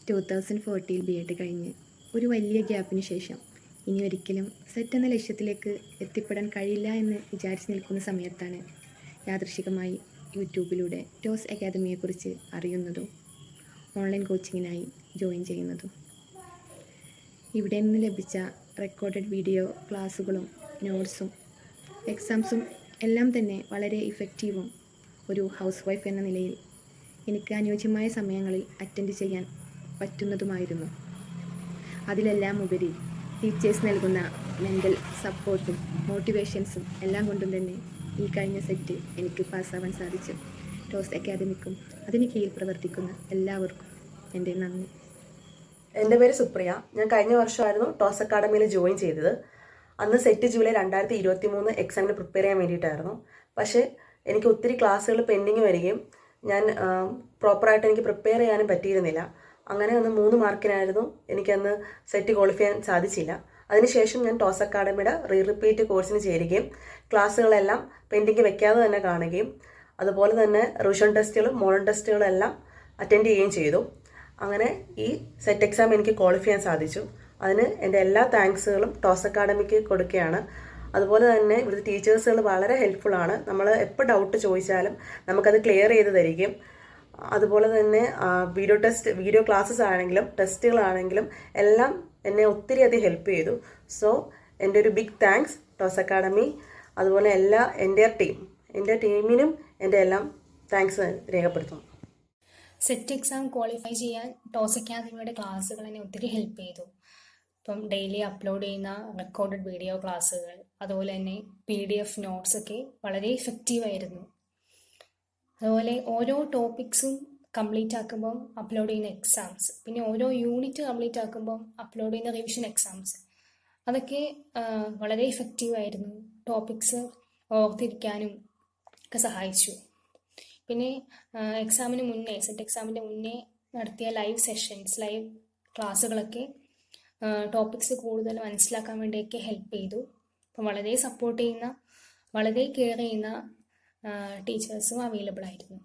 2014 BEd കഴിഞ്ഞ് ഒരു വലിയ ഗ്യാപ്പിന് ശേഷം ഇനി ഒരിക്കലും സെറ്റ് എന്ന ലക്ഷ്യത്തിലേക്ക് എത്തിപ്പെടാൻ കഴിയില്ല എന്ന് വിചാരിച്ച് നിൽക്കുന്ന സമയത്താണ് യാദൃശ്ചികമായി യൂട്യൂബിലൂടെ ടോസ് അക്കാദമിയെക്കുറിച്ച് അറിയുന്നതും ഓൺലൈൻ കോച്ചിങ്ങിനായി ജോയിൻ ചെയ്യുന്നതും. ഇവിടെ നിന്ന് ലഭിച്ച റെക്കോർഡഡ് വീഡിയോ ക്ലാസ്സുകളും നോട്ട്സും എക്സാംസും എല്ലാം തന്നെ വളരെ ഇഫക്റ്റീവും ഒരു ഹൗസ് വൈഫ് എന്ന നിലയിൽ എനിക്ക് അനുയോജ്യമായ സമയങ്ങളിൽ അറ്റൻഡ് ചെയ്യാൻ പറ്റുന്നതുമായിരുന്നു. അതിലെല്ലാം ഉപരി ടീച്ചേഴ്സ് നൽകുന്ന മെൻ്റൽ സപ്പോർട്ടും മോട്ടിവേഷൻസും എല്ലാം കൊണ്ടും തന്നെ ഈ കഴിഞ്ഞ സെറ്റ് എനിക്ക് പാസ്സാവാൻ സാധിച്ചു. ടോസ് അക്കാദമിക്കും അതിന് കീഴിൽ പ്രവർത്തിക്കുന്ന എല്ലാവർക്കും എൻ്റെ നന്ദി. എൻ്റെ പേര് സുപ്രിയ. ഞാൻ കഴിഞ്ഞ വർഷമായിരുന്നു ടോസ് അക്കാദമിയിൽ ജോയിൻ ചെയ്തത്. അന്ന് സെറ്റ് ജൂലൈ 2023 എക്സാമിന് പ്രിപ്പയർ ചെയ്യാൻ വേണ്ടിയിട്ടായിരുന്നു. പക്ഷേ എനിക്ക് ഒത്തിരി ക്ലാസ്സുകൾ പെൻഡിങ് വരികയും ഞാൻ പ്രോപ്പറായിട്ട് എനിക്ക് പ്രിപ്പയർ ചെയ്യാനും പറ്റിയിരുന്നില്ല. അങ്ങനെ അന്ന് 3 മാർക്കിനായിരുന്നു എനിക്കന്ന് സെറ്റ് ക്വാളിഫൈ ചെയ്യാൻ സാധിച്ചില്ല. അതിനുശേഷം ഞാൻ ടോസ് അക്കാദമിയുടെ റിപ്പീറ്റ് കോഴ്സിന് ചേരുകയും ക്ലാസ്സുകളെല്ലാം പെൻഡിങ് വെക്കാതെ തന്നെ കാണുകയും അതുപോലെ തന്നെ റിവിഷൻ ടെസ്റ്റുകളും മോഡൽ ടെസ്റ്റുകളും എല്ലാം അറ്റൻഡ് ചെയ്യുകയും ചെയ്തു. അങ്ങനെ ഈ സെറ്റ് എക്സാം എനിക്ക് ക്വാളിഫൈ ചെയ്യാൻ സാധിച്ചു. അതിന് എൻ്റെ എല്ലാ താങ്ക്സുകളും ടോസ് അക്കാദമിക്ക് കൊടുക്കുകയാണ്. അതുപോലെ തന്നെ ഇവിടുത്തെ ടീച്ചേഴ്സുകൾ വളരെ ഹെൽപ്ഫുള്ളാണ്. നമ്മൾ എപ്പോൾ ഡൗട്ട് ചോദിച്ചാലും നമുക്കത് ക്ലിയർ ചെയ്ത് തരികയും അതുപോലെ തന്നെ വീഡിയോ ക്ലാസ്സസ് ആണെങ്കിലും ടെസ്റ്റുകളാണെങ്കിലും എല്ലാം എന്നെ ഒത്തിരി അധികം ഹെൽപ്പ് ചെയ്തു. സോ എൻ്റെ ഒരു ബിഗ് താങ്ക്സ് ടോസ് അക്കാദമി. അതുപോലെ എൻ്റെ ടീമിനും എൻ്റെ എല്ലാം താങ്ക്സ് രേഖപ്പെടുത്തുന്നു. സെറ്റ് എക്സാം ക്വാളിഫൈ ചെയ്യാൻ ടോസ് അക്കാദമിയുടെ ക്ലാസ്സുകൾ എന്നെ ഒത്തിരി ഹെൽപ്പ് ചെയ്തു. ഇപ്പം ഡെയിലി അപ്ലോഡ് ചെയ്യുന്ന റെക്കോർഡഡ് വീഡിയോ ക്ലാസ്സുകൾ, അതുപോലെ തന്നെ PDF നോട്ട്സ് ഒക്കെ വളരെ ഇഫക്റ്റീവായിരുന്നു. അതുപോലെ ഓരോ ടോപ്പിക്സും കംപ്ലീറ്റ് ആക്കുമ്പം അപ്ലോഡ് ചെയ്യുന്ന എക്സാംസ്, പിന്നെ ഓരോ യൂണിറ്റ് കംപ്ലീറ്റ് ആക്കുമ്പം അപ്ലോഡ് ചെയ്യുന്ന റിവിഷൻ എക്സാംസ്, അതൊക്കെ വളരെ ഇഫക്റ്റീവായിരുന്നു. ടോപ്പിക്സ് ഓർത്തിരിക്കാനും ഒക്കെ സഹായിച്ചു. പിന്നെ എക്സാമിന് മുന്നേ, സെറ്റ് എക്സാമിൻ്റെ മുന്നേ നടത്തിയ ലൈവ് ക്ലാസ്സുകളൊക്കെ ടോപ്പിക്സ് കൂടുതൽ മനസ്സിലാക്കാൻ വേണ്ടിയൊക്കെ ഹെൽപ്പ് ചെയ്തു. അപ്പം വളരെ സപ്പോർട്ട് ചെയ്യുന്ന, വളരെ കെയർ ചെയ്യുന്ന ടീച്ചേഴ്സും അവൈലബിൾ ആയിരുന്നു.